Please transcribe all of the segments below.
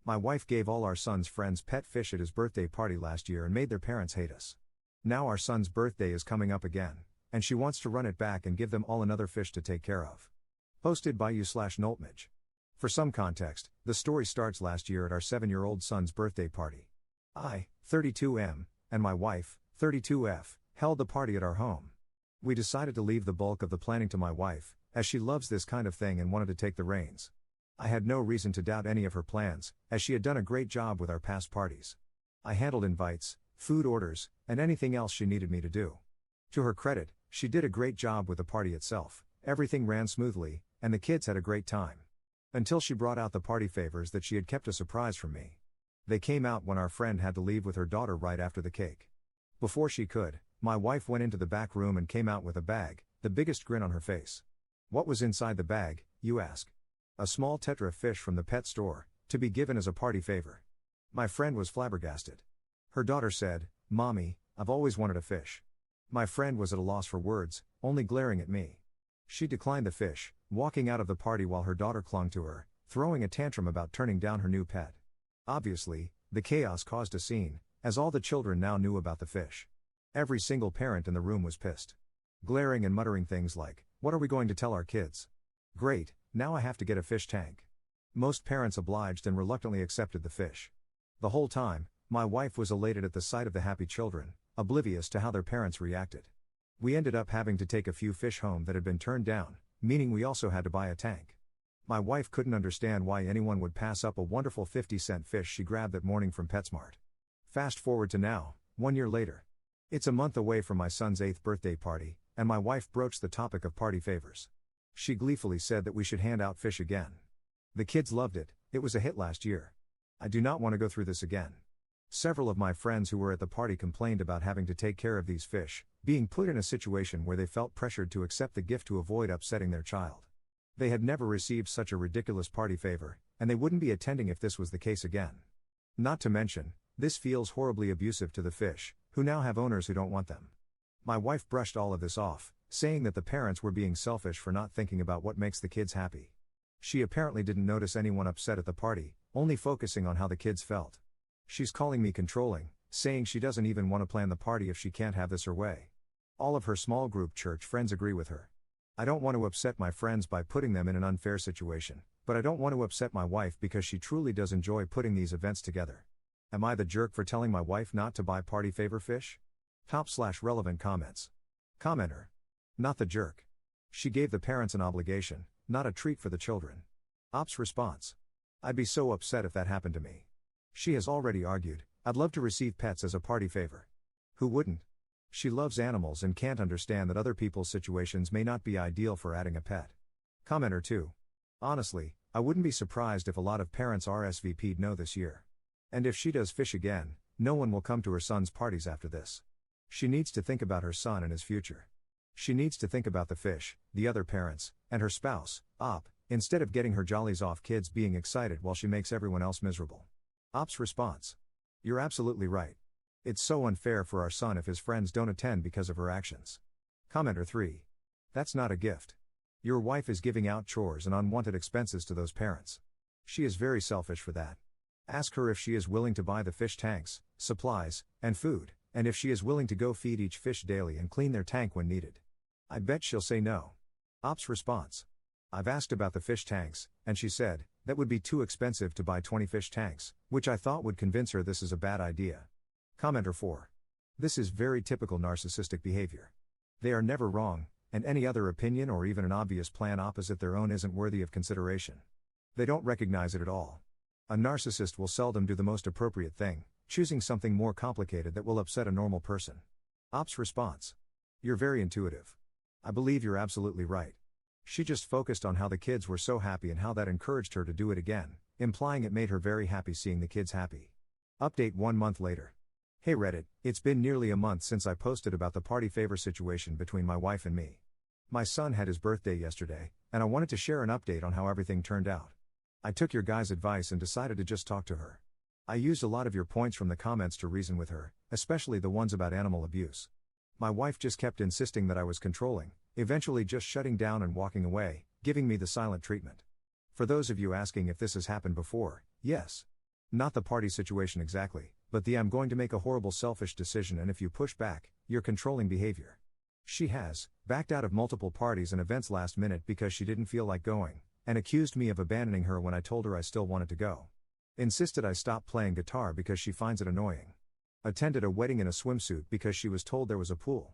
My wife gave all our son's friends pet fish at his birthday party last year and made their parents hate us. Now our son's birthday is coming up again, and she wants to run it back and give them all another fish to take care of. Posted by you/Noltmage. For some context, the story starts last year at our 7-year-old son's birthday party. I, 32M, and my wife, 32F, held the party at our home. We decided to leave the bulk of the planning to my wife, as she loves this kind of thing and wanted to take the reins. I had no reason to doubt any of her plans, as she had done a great job with our past parties. I handled invites, food orders, and anything else she needed me to do. To her credit, she did a great job with the party itself. Everything ran smoothly, and the kids had a great time. Until she brought out the party favors that she had kept a surprise from me. They came out when our friend had to leave with her daughter right after the cake. Before she could, my wife went into the back room and came out with a bag, the biggest grin on her face. What was inside the bag, you ask? A small tetra fish from the pet store, to be given as a party favor. My friend was flabbergasted. Her daughter said, "Mommy, I've always wanted a fish." My friend was at a loss for words, only glaring at me. She declined the fish, walking out of the party while her daughter clung to her, throwing a tantrum about turning down her new pet. Obviously, the chaos caused a scene, as all the children now knew about the fish. Every single parent in the room was pissed. Glaring and muttering things like, "What are we going to tell our kids? Great, now I have to get a fish tank." Most parents obliged and reluctantly accepted the fish. The whole time, my wife was elated at the sight of the happy children, oblivious to how their parents reacted. We ended up having to take a few fish home that had been turned down, meaning we also had to buy a tank. My wife couldn't understand why anyone would pass up a wonderful 50-cent fish she grabbed that morning from PetSmart. Fast forward to now, 1 year later. It's a month away from my son's 8th birthday party, and my wife broached the topic of party favors. She gleefully said that we should hand out fish again. The kids loved it, it was a hit last year. I do not want to go through this again. Several of my friends who were at the party complained about having to take care of these fish, being put in a situation where they felt pressured to accept the gift to avoid upsetting their child. They had never received such a ridiculous party favor, and they wouldn't be attending if this was the case again. Not to mention, this feels horribly abusive to the fish, who now have owners who don't want them. My wife brushed all of this off, saying that the parents were being selfish for not thinking about what makes the kids happy. She apparently didn't notice anyone upset at the party, only focusing on how the kids felt. She's calling me controlling, saying she doesn't even want to plan the party if she can't have this her way. All of her small group church friends agree with her. I don't want to upset my friends by putting them in an unfair situation, but I don't want to upset my wife because she truly does enjoy putting these events together. Am I the jerk for telling my wife not to buy party favor fish? Top/relevant comments. Commenter. Not the jerk. She gave the parents an obligation, not a treat for the children. Ops response. I'd be so upset if that happened to me. She has already argued, I'd love to receive pets as a party favor. Who wouldn't? She loves animals and can't understand that other people's situations may not be ideal for adding a pet. Commenter 2. Honestly, I wouldn't be surprised if a lot of parents RSVP'd no this year. And if she does fish again, no one will come to her son's parties after this. She needs to think about her son and his future. She needs to think about the fish, the other parents, and her spouse, Op, instead of getting her jollies off kids being excited while she makes everyone else miserable. Op's response. You're absolutely right. It's so unfair for our son if his friends don't attend because of her actions. Commenter 3. That's not a gift. Your wife is giving out chores and unwanted expenses to those parents. She is very selfish for that. Ask her if she is willing to buy the fish tanks, supplies, and food, and if she is willing to go feed each fish daily and clean their tank when needed. I bet she'll say no. Op's response. I've asked about the fish tanks, and she said, that would be too expensive to buy 20 fish tanks, which I thought would convince her this is a bad idea. Commenter 4. This is very typical narcissistic behavior. They are never wrong, and any other opinion or even an obvious plan opposite their own isn't worthy of consideration. They don't recognize it at all. A narcissist will seldom do the most appropriate thing, choosing something more complicated that will upset a normal person. Op's response. You're very intuitive. I believe you're absolutely right. She just focused on how the kids were so happy and how that encouraged her to do it again, implying it made her very happy seeing the kids happy. Update 1 month later. Hey Reddit, it's been nearly a month since I posted about the party favor situation between my wife and me. My son had his birthday yesterday, and I wanted to share an update on how everything turned out. I took your guys' advice and decided to just talk to her. I used a lot of your points from the comments to reason with her, especially the ones about animal abuse. My wife just kept insisting that I was controlling, eventually just shutting down and walking away, giving me the silent treatment. For those of you asking if this has happened before, yes. Not the party situation exactly, but the I'm going to make a horrible selfish decision and if you push back, you're controlling behavior. She has backed out of multiple parties and events last minute because she didn't feel like going, and accused me of abandoning her when I told her I still wanted to go. Insisted I stop playing guitar because she finds it annoying. Attended a wedding in a swimsuit because she was told there was a pool.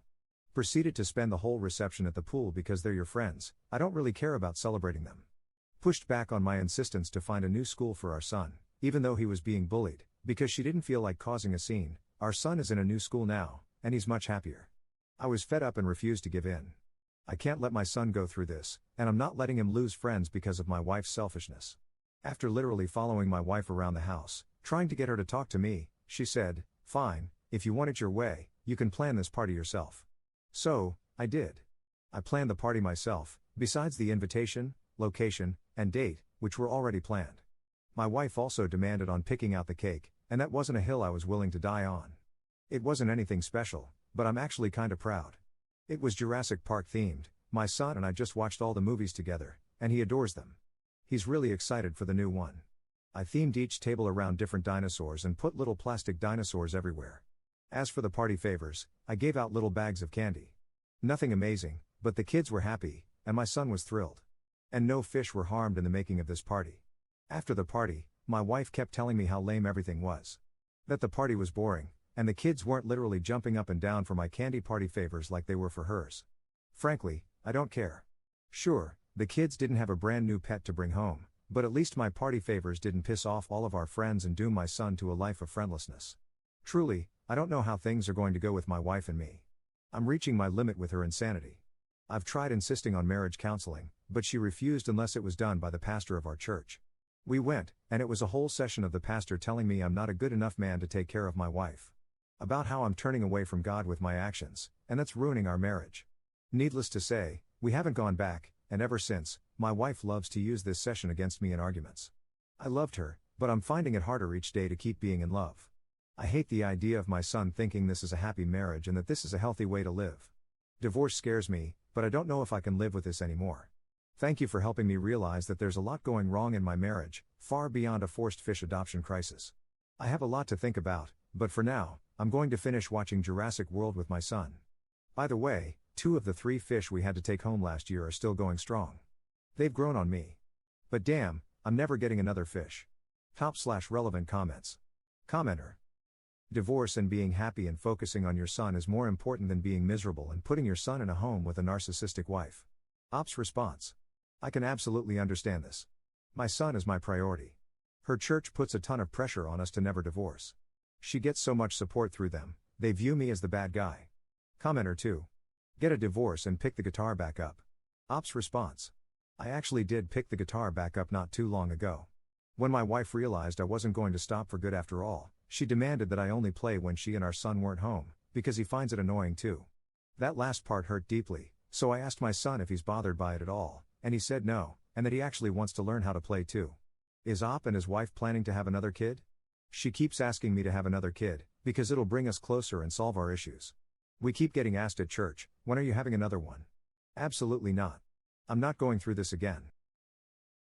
Proceeded to spend the whole reception at the pool because they're your friends, I don't really care about celebrating them. Pushed back on my insistence to find a new school for our son, even though he was being bullied, because she didn't feel like causing a scene. Our son is in a new school now, and he's much happier. I was fed up and refused to give in. I can't let my son go through this, and I'm not letting him lose friends because of my wife's selfishness. After literally following my wife around the house, trying to get her to talk to me, she said, "Fine, if you want it your way, you can plan this party yourself." So, I did. I planned the party myself, besides the invitation, location, and date, which were already planned. My wife also demanded on picking out the cake, and that wasn't a hill I was willing to die on. It wasn't anything special, but I'm actually kinda proud. It was Jurassic Park themed. My son and I just watched all the movies together, and he adores them. He's really excited for the new one. I themed each table around different dinosaurs and put little plastic dinosaurs everywhere. As for the party favors, I gave out little bags of candy. Nothing amazing, but the kids were happy, and my son was thrilled. And no fish were harmed in the making of this party. After the party, my wife kept telling me how lame everything was. That the party was boring, and the kids weren't literally jumping up and down for my candy party favors like they were for hers. Frankly, I don't care. Sure, the kids didn't have a brand new pet to bring home, but at least my party favors didn't piss off all of our friends and doom my son to a life of friendlessness. Truly, I don't know how things are going to go with my wife and me. I'm reaching my limit with her insanity. I've tried insisting on marriage counseling, but she refused unless it was done by the pastor of our church. We went, and it was a whole session of the pastor telling me I'm not a good enough man to take care of my wife. About how I'm turning away from God with my actions, and that's ruining our marriage. Needless to say, we haven't gone back, and ever since, my wife loves to use this session against me in arguments. I loved her, but I'm finding it harder each day to keep being in love. I hate the idea of my son thinking this is a happy marriage and that this is a healthy way to live. Divorce scares me, but I don't know if I can live with this anymore. Thank you for helping me realize that there's a lot going wrong in my marriage, far beyond a forced fish adoption crisis. I have a lot to think about, but for now, I'm going to finish watching Jurassic World with my son. By the way, 2 of the 3 fish we had to take home last year are still going strong. They've grown on me. But damn, I'm never getting another fish. Top/relevant comments. Commenter. Divorce and being happy and focusing on your son is more important than being miserable and putting your son in a home with a narcissistic wife. Ops response. I can absolutely understand this. My son is my priority. Her church puts a ton of pressure on us to never divorce. She gets so much support through them, they view me as the bad guy. Commenter 2. Get a divorce and pick the guitar back up. Ops response. I actually did pick the guitar back up not too long ago. When my wife realized I wasn't going to stop for good after all, she demanded that I only play when she and our son weren't home, because he finds it annoying too. That last part hurt deeply, so I asked my son if he's bothered by it at all, and he said no, and that he actually wants to learn how to play too. Is Op and his wife planning to have another kid? She keeps asking me to have another kid, because it'll bring us closer and solve our issues. We keep getting asked at church, when are you having another one? Absolutely not. I'm not going through this again.